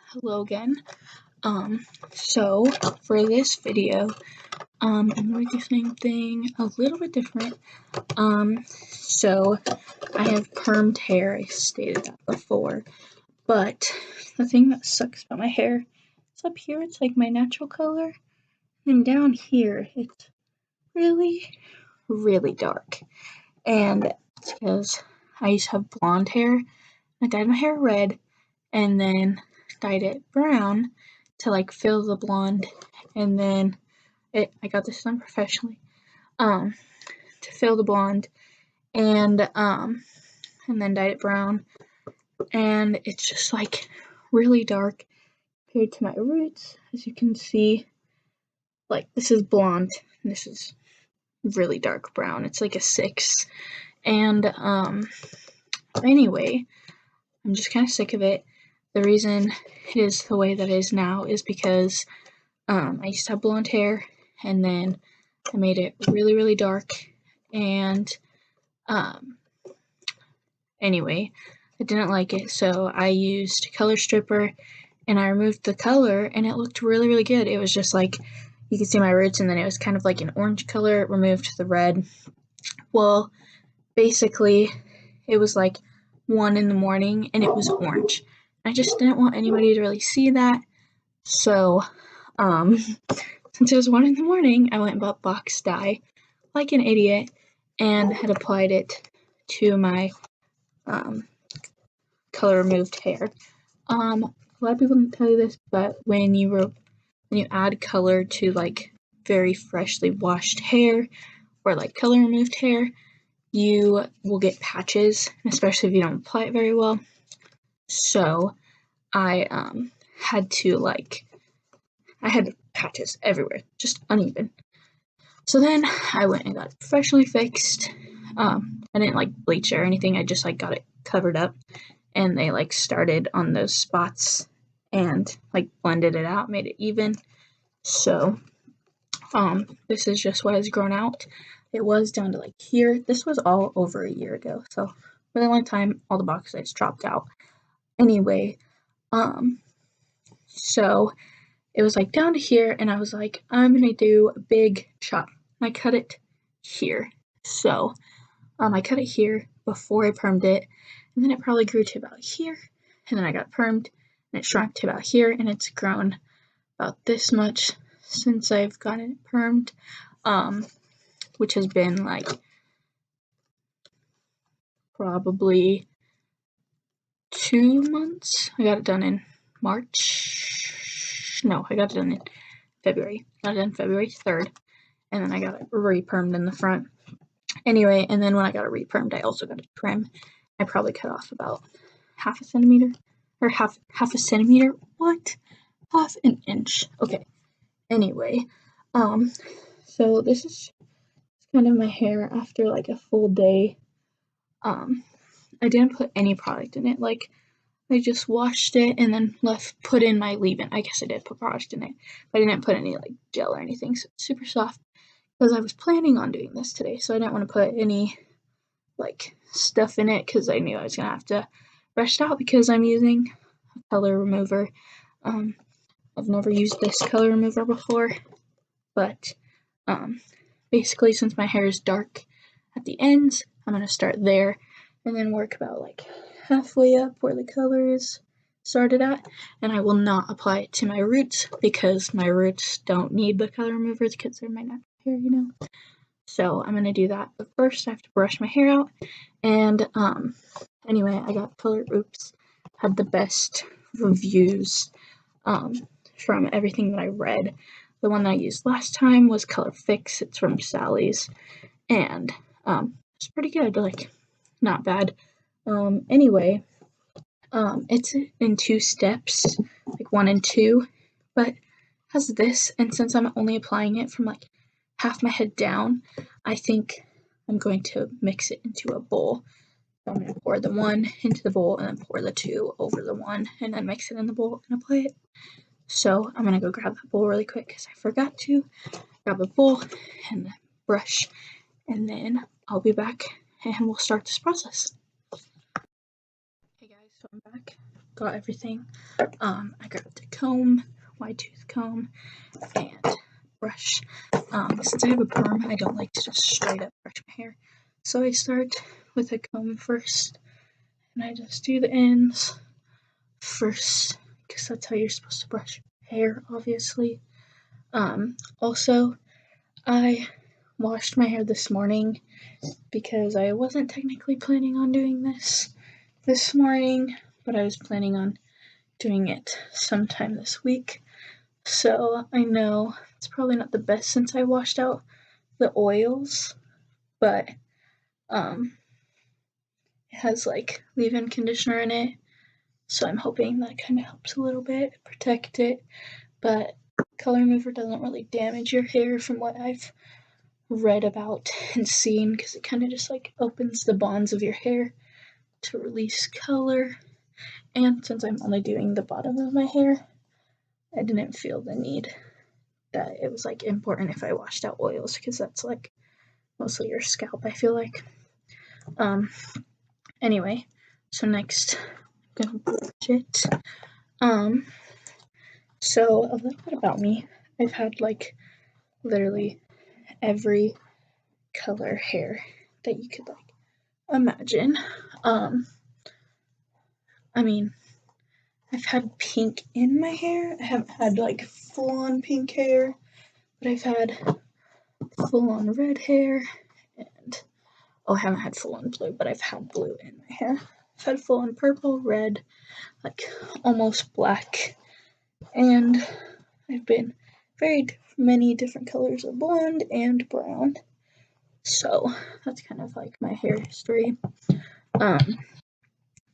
Hello again. So for this video, I'm going to do something a little bit different. So I have permed hair, I stated that before, but the thing that sucks about my hair is up here, it's like my natural color, and down here, it's really, really dark. And it's because I used to have blonde hair. I dyed my hair red, and then dyed it brown to like fill the blonde, and then I got this done professionally to fill the blonde, and then dyed it brown, and it's just like really dark compared to my roots. As you can see, like this is blonde and this is really dark brown. It's like a 6. And anyway, I'm just kind of sick of it. The reason it is the way that it is now is because I used to have blonde hair, and then I made it really, really dark, and anyway, I didn't like it, so I used color stripper, and I removed the color, and it looked really, really good. It was just like, you could see my roots, and then it was kind of like an orange color. It removed the red. Well, basically, it was like 1 in the morning, and it was orange. I just didn't want anybody to really see that, so since it was 1 in the morning, I went and bought box dye like an idiot and had applied it to my color removed hair. A lot of people didn't tell you this, but when you add color to like very freshly washed hair or like color removed hair, you will get patches, especially if you don't apply it very well. So I had patches everywhere, just uneven. So then I went and got it professionally fixed. I didn't like bleach it or anything. I just like got it covered up, and they like started on those spots and like blended it out, made it even. So this is just what has grown out. It was down to like here. This was all over a year ago, so for a long time all the box sides dropped out. Anyway, so it was like down to here, and I was like, I'm gonna do a big chop. I cut it here. So I cut it here before I permed it, and then it probably grew to about here, and then I got permed, and it shrunk to about here, and it's grown about this much since I've gotten it permed, which has been like probably 2 months. I got it done in March. No, I got it done in February. I got it done February 3rd, and then I got it re-permed in the front. Anyway, and then when I got it re-permed, I also got a trim. I probably cut off about half a centimeter, or half a centimeter. What? Half an inch. Okay. Anyway, so this is kind of my hair after like a full day. I didn't put any product in it. Like, I just washed it and then put in my leave-in. I guess I did put product in it, but I didn't put any like gel or anything, so it's super soft because I was planning on doing this today, so I didn't want to put any like stuff in it because I knew I was gonna have to brush it out because I'm using a color remover. I've never used this color remover before, but basically, since my hair is dark at the ends, I'm gonna start there and then work about like halfway up where the color is started at, and I will not apply it to my roots because my roots don't need the color removers because they're my natural hair, you know. So I'm gonna do that, but first I have to brush my hair out. And anyway, I got had the best reviews from everything that I read. The one that I used last time was Color Fix. It's from Sally's, and it's pretty good, like not bad. Anyway, it's in 2 steps, like 1 and 2, but has this, and since I'm only applying it from like half my head down, I think I'm going to mix it into a bowl. So I'm going to pour the 1 into the bowl and then pour the 2 over the 1 and then mix it in the bowl and apply it. So I'm going to go grab that bowl really quick because I forgot to grab a bowl and a brush, and then I'll be back and we'll start this process. Hey guys, so I'm back. got everything. I grabbed a comb, wide tooth comb, and brush. Since I have a perm, I don't like to just straight up brush my hair. So I start with a comb first, and I just do the ends first, because that's how you're supposed to brush hair, obviously. Also, I washed my hair this morning because I wasn't technically planning on doing this morning, but I was planning on doing it sometime this week. So I know it's probably not the best since I washed out the oils, but it has like leave-in conditioner in it, so I'm hoping that kind of helps a little bit protect it. But color remover doesn't really damage your hair from what I've read about and seen, because it kind of just like opens the bonds of your hair to release color. And since I'm only doing the bottom of my hair, I didn't feel the need that it was like important if I washed out oils, because that's like mostly your scalp, I feel like. Anyway, so next I'm gonna brush it. So a little bit about me. I've had like literally every color hair that you could like imagine. I mean, I've had pink in my hair. I haven't had like full-on pink hair, but I've had full-on red hair, and I haven't had full-on blue, but I've had blue in my hair. I've had full-on purple, red, like almost black, and I've been very many different colors of blonde and brown. So that's kind of like my hair history.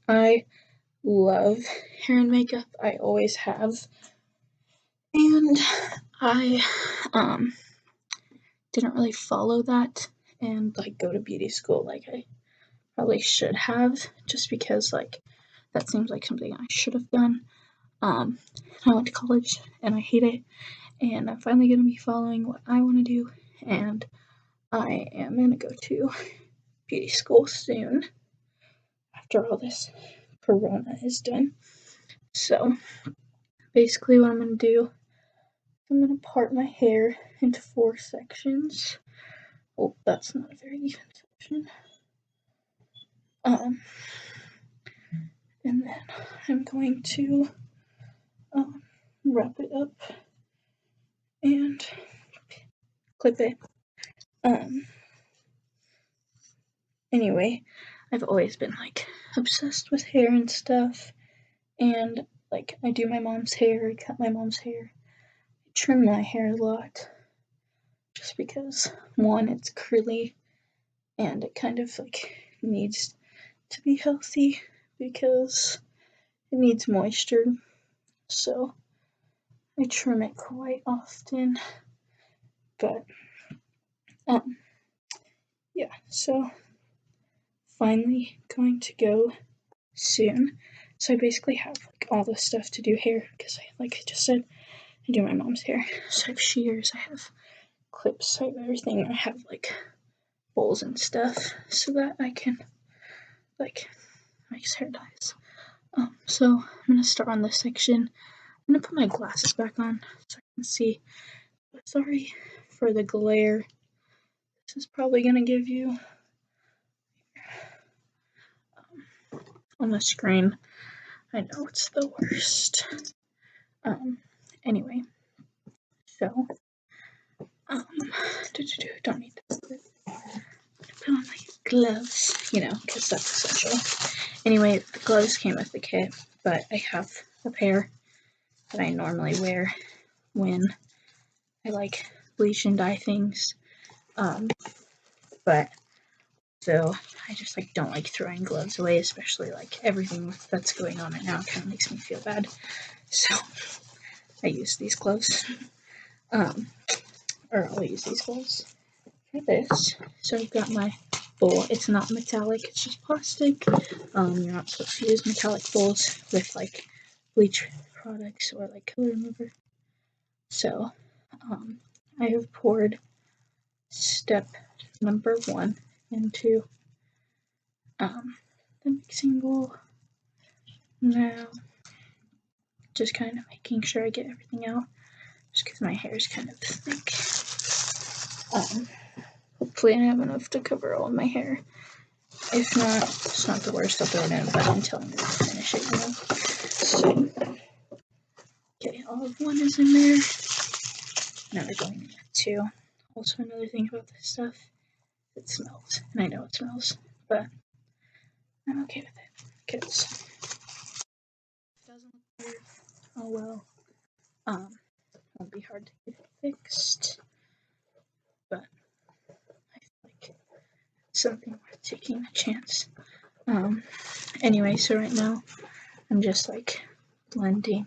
I love hair and makeup. I always have. And I didn't really follow that and like go to beauty school like I probably should have, just because like that seems like something I should have done. I went to college and I hate it, and I'm finally gonna be following what I want to do, and I am gonna go to beauty school soon after all this corona is done. So basically what I'm gonna do, I'm gonna part my hair into 4 sections. Oh, that's not a very even section. And then I'm going to wrap it up and clip it. Anyway, I've always been like obsessed with hair and stuff, and like I do my mom's hair, I cut my mom's hair, I trim my hair a lot, just because one, it's curly, and it kind of like needs to be healthy because it needs moisture, so I trim it quite often. But yeah, so finally going to go soon. So I basically have like all the stuff to do hair, because like I just said, I do my mom's hair. So I have shears, I have clips, I have everything. I have like bowls and stuff so that I can like mix hair dyes. So I'm gonna start on this section. I'm gonna put my glasses back on so I can see. But sorry for the glare. This is probably gonna give you on the screen. I know it's the worst. Anyway, so don't need to put on my gloves, because that's essential. Anyway, the gloves came with the kit, but I have a pair that I normally wear when I like bleach and dye things. But so I just like don't like throwing gloves away, especially like everything that's going on right now kind of makes me feel bad. So I use these gloves, or I'll use these gloves for this. So I've got my bowl. It's not metallic, it's just plastic. You're not supposed to use metallic bowls with like bleach products or like color remover. So I have poured step number 1 into the mixing bowl. Now just kind of making sure I get everything out, just because my hair is kind of thick. Hopefully I have enough to cover all of my hair. If not, it's not the worst, I'll throw it in a bun until I'm going to finish it, So, okay, all of one is in there. Now we're going in with 2. Also, another thing about this stuff, it smells. And I know it smells, but I'm okay with it. Because it doesn't look weird. Oh well. Won't be hard to get it fixed. But I feel like it's something worth taking a chance. Anyway, so right now I'm just like blending,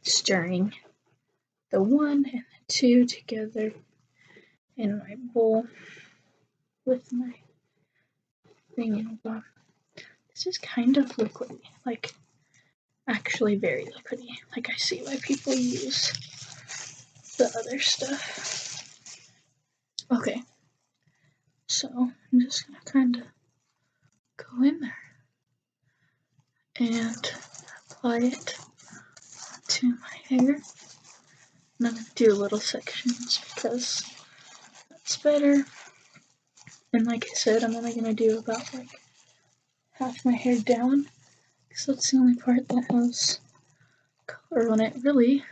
stirring the 1 and the 2 together in my bowl with my thing. And this is kind of liquidy, like actually very liquidy. Like I see why people use the other stuff. Okay, so I'm just gonna kind of go in there and apply it to my hair. And I'm gonna do little sections because that's better. And like I said, I'm only gonna do about like half my hair down because that's the only part that has color on it, really.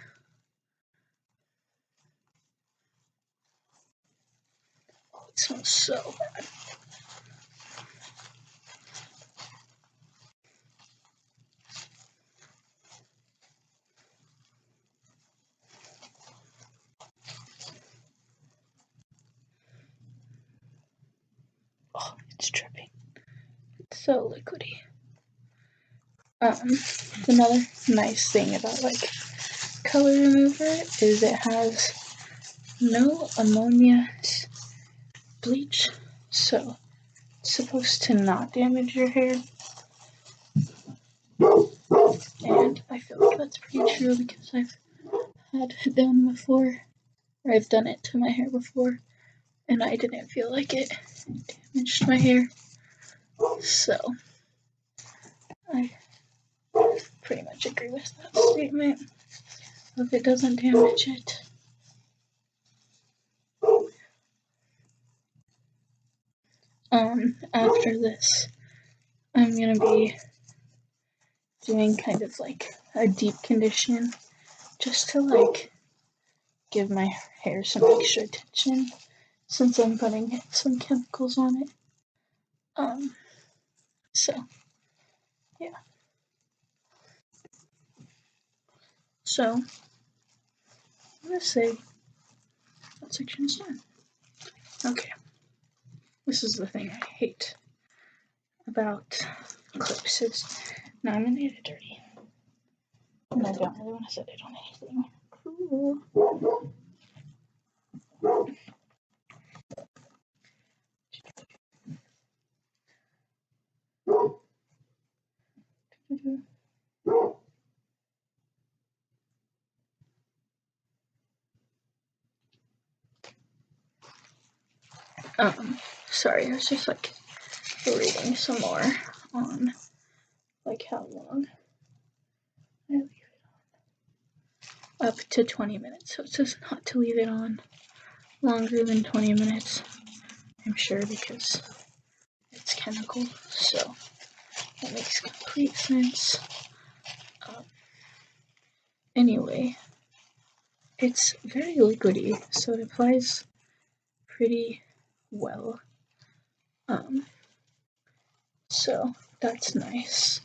Oh, it smells so bad. Oh, it's dripping. It's so liquidy. Another nice thing about like color remover is it has no ammonia bleach, so it's supposed to not damage your hair. And I feel like that's pretty true because I've had it done before, or I've done it to my hair before, and I didn't feel like it damaged my hair. So I pretty much agree with that statement. If it doesn't damage it. After this, I'm gonna be doing kind of like a deep condition just to like give my hair some extra attention since I'm putting some chemicals on it. So yeah. So I'm gonna say that section is done. Okay. This is the thing I hate about clips is now I'm gonna get it dirty. And I don't really want to set it on anything. Cool. Sorry, I was just like reading some more on like how long I leave it on. Up to 20 minutes, so it says not to leave it on longer than 20 minutes. I'm sure because it's chemical, so that makes complete sense. Anyway, it's very liquidy, so it applies pretty well. So that's nice.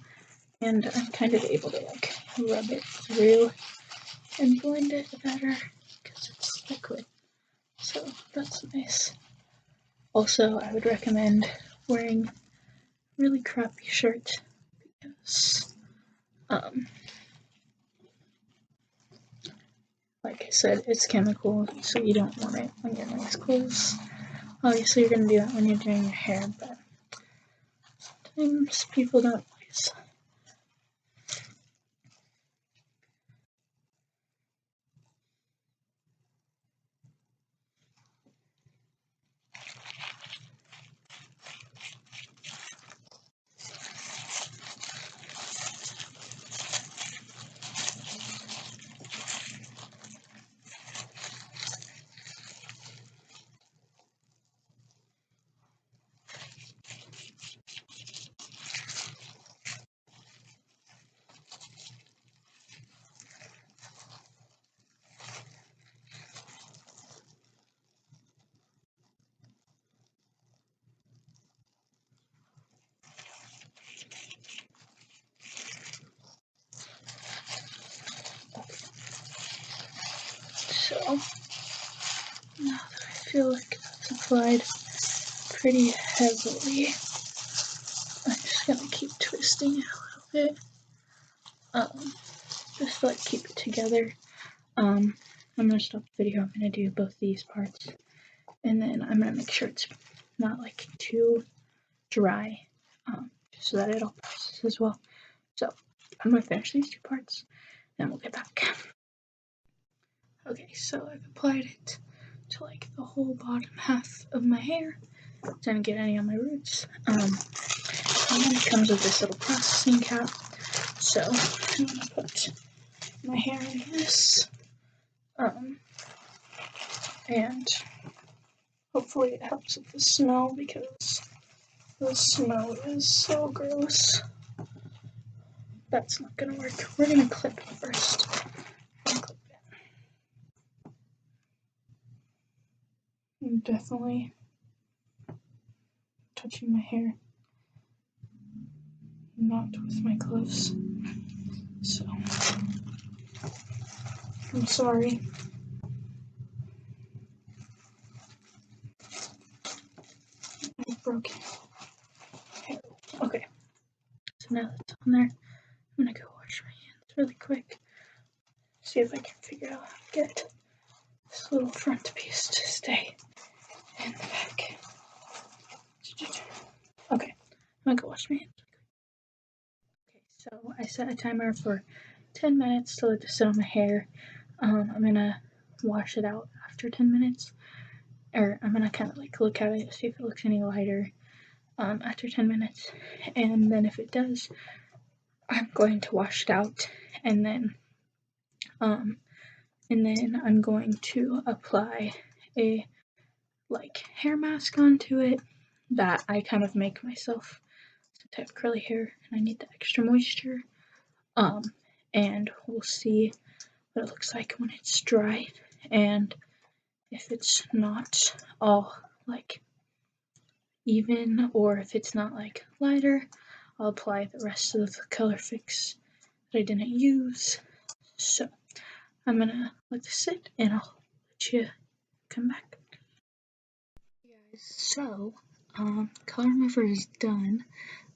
And I'm kind of able to like rub it through and blend it better because it's liquid. So that's nice. Also, I would recommend wearing really crappy shirt because, like I said, it's chemical, so you don't want it on your nice clothes. Obviously, you're gonna do that when you're doing your hair, but sometimes people don't always. So now that I feel like it's applied pretty heavily, I'm just gonna keep twisting it a little bit, just to like keep it together. I'm gonna stop the video. I'm gonna do both these parts, and then I'm gonna make sure it's not like too dry, just so that it all processes as well. So I'm gonna finish these two parts, and we'll get back. Okay, so I've applied it to like the whole bottom half of my hair. Didn't get any on my roots. And then it comes with this little processing cap. So I'm gonna put my hair in this, and hopefully it helps with the smell because the smell is so gross. That's not gonna work. We're gonna clip it first. I'm definitely touching my hair, not with my gloves. So I'm sorry. I broke hair. Okay, so now that's on there, I'm gonna go wash my hands really quick. See if I can figure out how to get this little front piece to stay in the back. Okay, I'm gonna go wash my hands. Okay, so I set a timer for 10 minutes to let this sit on my hair. I'm gonna wash it out after 10 minutes, or I'm gonna kind of like look at it, see if it looks any lighter after 10 minutes, and then if it does, I'm going to wash it out, and then I'm going to apply a like hair mask onto it that I kind of make myself since I have curly hair and I need the extra moisture. And we'll see what it looks like when it's dry, and if it's not all like even, or if it's not like lighter, I'll apply the rest of the color fix that I didn't use. So I'm gonna let this sit and I'll let you come back. Guys, so color remover is done.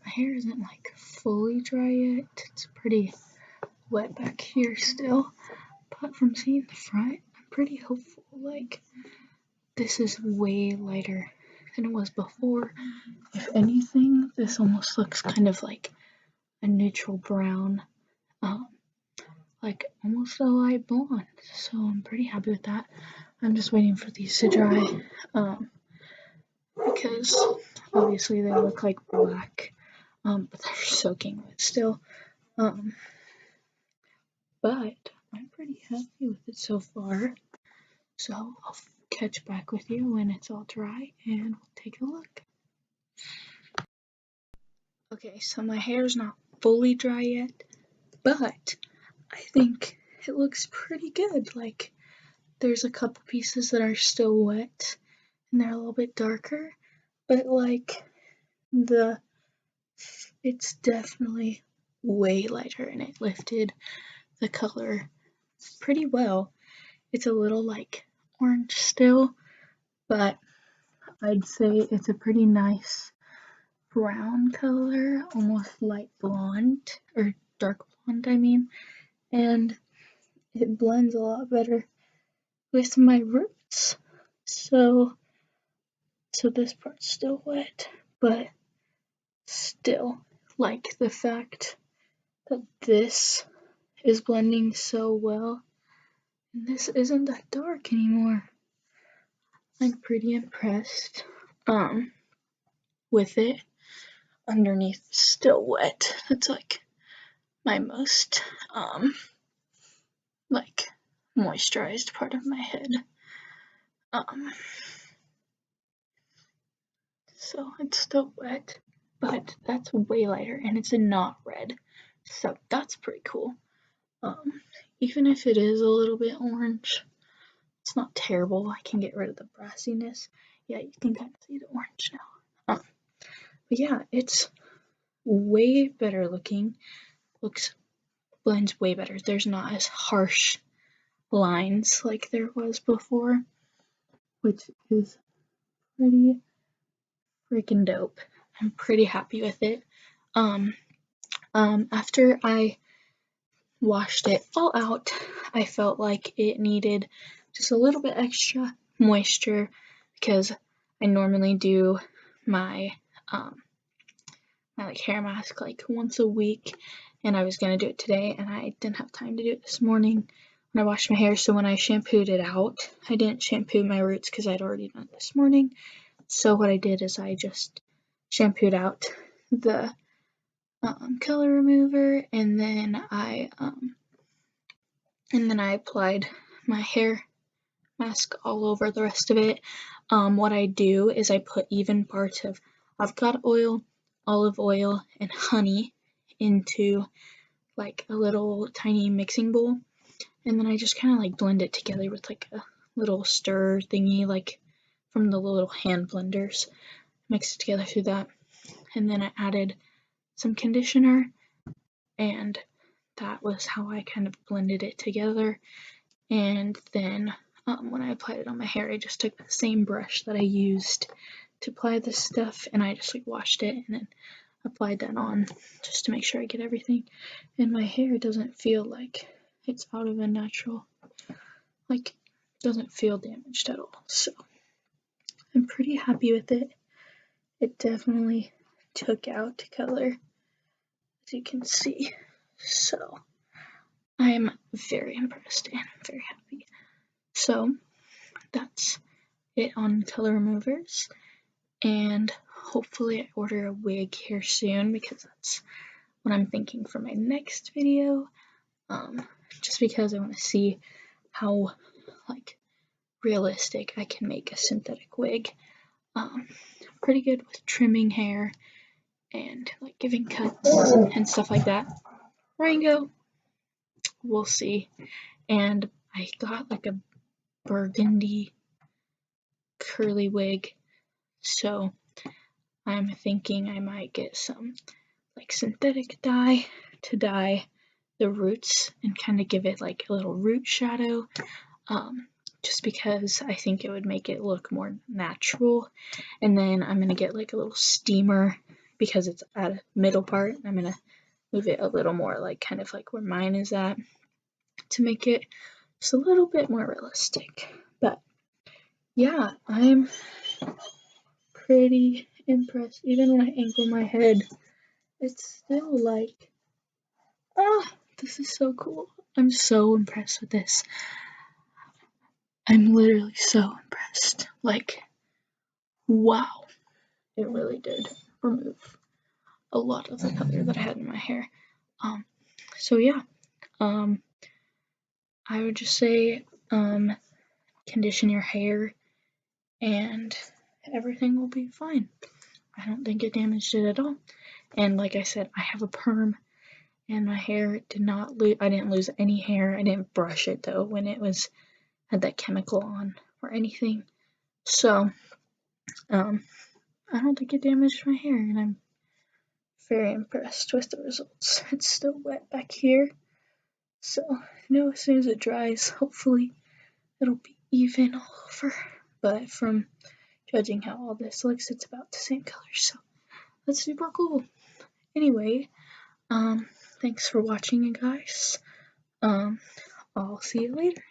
My hair isn't like fully dry yet. It's pretty wet back here still, but from seeing the front, I'm pretty hopeful. Like, this is way lighter than it was before. If anything, this almost looks kind of like a neutral brown, like almost a light blonde. So I'm pretty happy with that. I'm just waiting for these to dry, because obviously they look like black, but they're soaking wet still. But I'm pretty happy with it so far. So I'll catch back with you when it's all dry and we'll take a look. Okay, so my hair's not fully dry yet, but I think it looks pretty good. Like, there's a couple pieces that are still wet and they're a little bit darker, but like it's definitely way lighter and it lifted the color pretty well. It's a little like orange still, but I'd say it's a pretty nice brown color, almost light blonde, or dark blonde I mean, and it blends a lot better with my roots. So this part's still wet, but still, like the fact that this is blending so well and this isn't that dark anymore. I'm pretty impressed with it. Underneath still wet. It's like my most like moisturized part of my head. So it's still wet, but that's way lighter and it's not red. So that's pretty cool. Even if it is a little bit orange, it's not terrible. I can get rid of the brassiness. Yeah, you can kind of see the orange now. But yeah, it's way better looking. Blends way better. There's not as harsh lines like there was before, which is pretty freaking dope. I'm pretty happy with it. After I washed it all out, I felt like it needed just a little bit extra moisture because I normally do my my hair mask like once a week, and I was gonna do it today, and I didn't have time to do it this morning when I washed my hair. So when I shampooed it out, I didn't shampoo my roots because I'd already done it this morning. So what I did is I just shampooed out the color remover, and then I applied my hair mask all over the rest of it. What I do is I put even parts of avocado oil, olive oil, and honey into like a little tiny mixing bowl, and then I just kind of like blend it together with like a little stir thingy, like from the little hand blenders. Mix it together through that, and then I added some conditioner, and that was how I kind of blended it together. And then when I applied it on my hair, I just took the same brush that I used to apply this stuff, and I just like washed it and then applied that on just to make sure I get everything. And my hair doesn't feel like it's out of a natural, like doesn't feel damaged at all. So I'm pretty happy with it. It definitely took out color, as you can see. So I'm very impressed and very happy. So that's it on color removers, and hopefully I order a wig here soon because that's what I'm thinking for my next video. Just because I want to see how like realistic I can make a synthetic wig. Pretty good with trimming hair and like giving cuts and stuff like that. Rango, we'll see. And I got like a burgundy curly wig, so I'm thinking I might get some like synthetic dye to dye the roots and kind of give it like a little root shadow, just because I think it would make it look more natural. And then I'm gonna get like a little steamer because it's at a middle part. I'm gonna move it a little more like kind of like where mine is at to make it just a little bit more realistic. But yeah, I'm pretty impressed. Even when I angle my head, it's still like, this is so cool. I'm so impressed with this. I'm literally so impressed. Like, wow. It really did remove a lot of the color that I had in my hair. So yeah, I would just say, condition your hair and everything will be fine. I don't think it damaged it at all. And like I said, I have a perm and my hair did not lose, I didn't lose any hair. I didn't brush it though when it had that chemical on or anything. So, I don't think it damaged my hair, and I'm very impressed with the results. It's still wet back here, so as soon as it dries, hopefully it'll be even all over. But from judging how all this looks, it's about the same color, so that's super cool. Anyway, thanks for watching, you guys. I'll see you later.